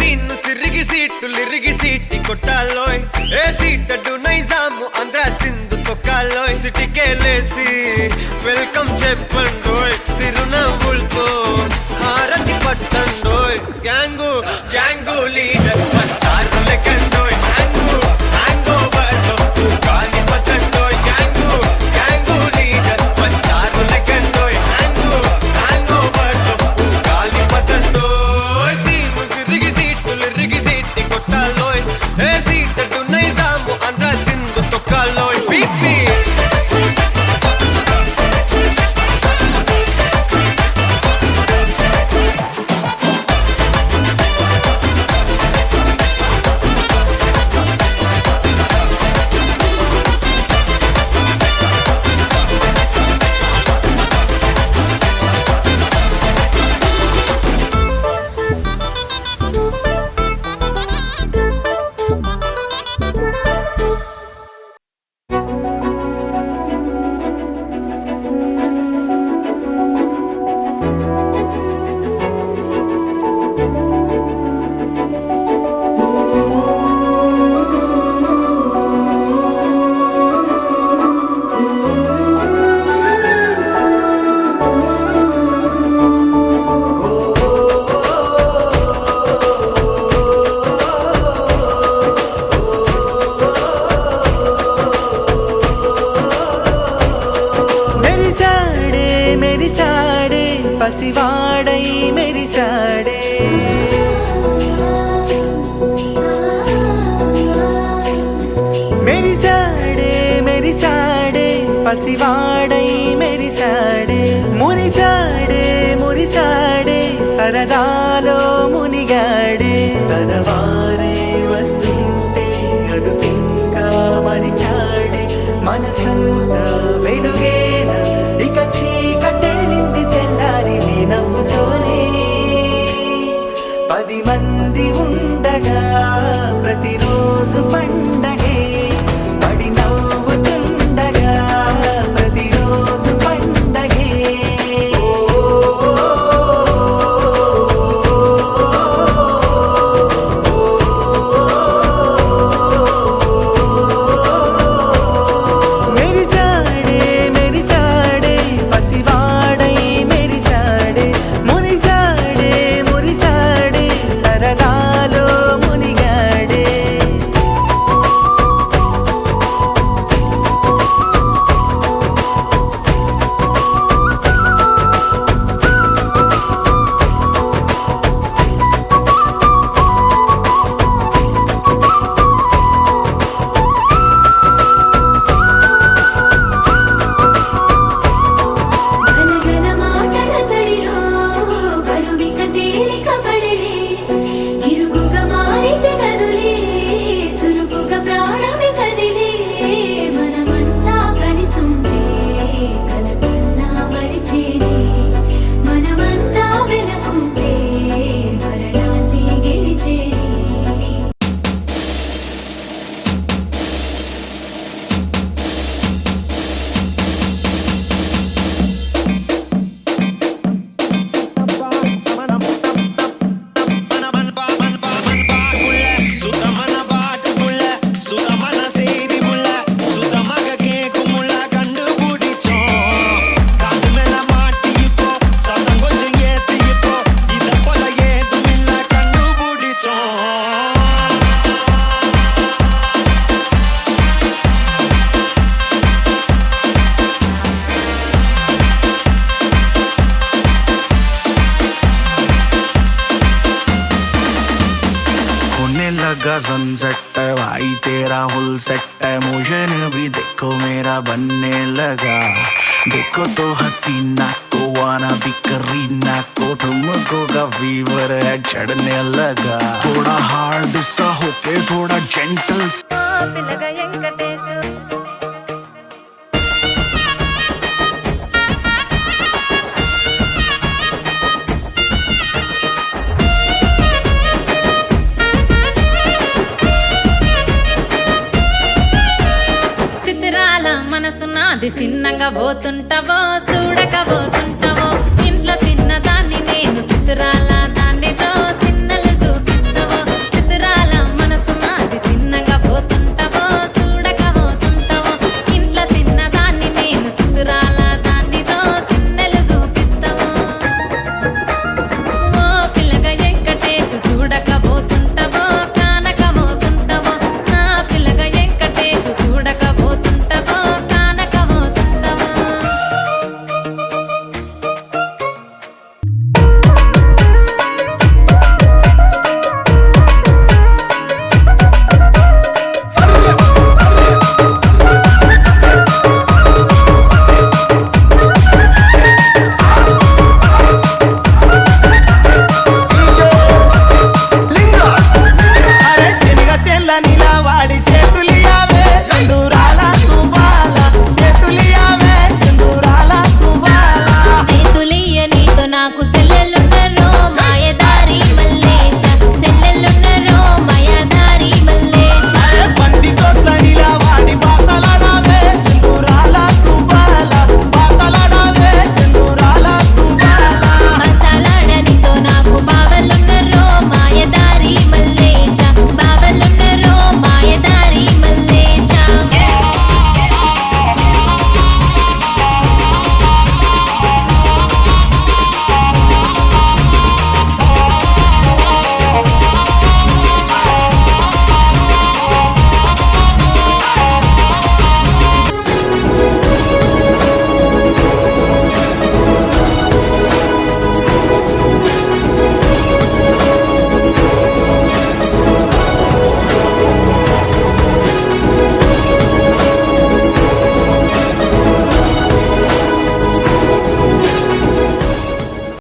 సీన్ను సిరిగి సీట్టులిరిగి సీటి కొట్టాలోయ్ ఏ సీటడు Nizam Andhra Sindhu తొక్కాలోయ్ సిటీకేలేసి welcome చెప్పండోయ్ సిరునవ్వులతో హారతి పట్టండోయ్ gang gang leader పంచారు లెక్కండోయ్ hang hang ఓవర్లో గాలి పట్టండోయ్ గ్యాంగు గ్యాంగు లీడర్ పంచారు లెక్కండోయ్ హ్యాంగు హ్యాంగ్ ఓవర్లో గాలి పట్టండోయ్ సీను సిరిగి సీట్టులిరిగి సీటి కొట్టాలోయ్ ఏ సీటడు నైజాము ఆంధ్ర సింధు తొక్కాలోయ్ పీపీ పసివాడై మెరిసాడే మెరిసాడే మెరిసాడే పసివాడై మెరిసాడే మురిసాడే మురిసాడే సరదాలో మునిగాడే తనవారే వస్తుంటే అదుపింకా మరిచాడే మనసంతా వెలుగేన ఇక చీకటెళ్ళింది తెల్లారి నీ నవ్వుతోనే 10 మంది ఉండగా ప్రతిరోజు పండగే పడి నవ్వుతుండగా ప్రతిరోజు పండగే మెరిసాడే మెరిసాడే పసివాడై మెరిసాడే మురిసాడే మురిసాడే సరదాలో మునిగాడే గలగల మాటల సడిలో బరువిక తేలిక పడిలే ఇరుగుగా మారితే కదులే చురుకుగా ప్రాణమి కదిలే మనమంతా కలిసుంటే కలకున్నా మరిచేనే మనమంతా వెనకుంటే మరణాన్ని గెలిచేనే होने लगा सनसेट भाई तेरा फुल सेट है मोशन भी देखो मेरा बनने लगा देखो तो हसीना को वाना भी करीना को तुमको का फीवर है चढ़ने लगा थोड़ा हार्ड सा होके थोड़ा जेंटल సిద్ధిరాల మనసు నాది చిన్నగా పోతుంటావో చూడక పోతుంటావో ఇంట్లో చిన్నదాన్ని నేను సిద్ధిరాల దాన్ని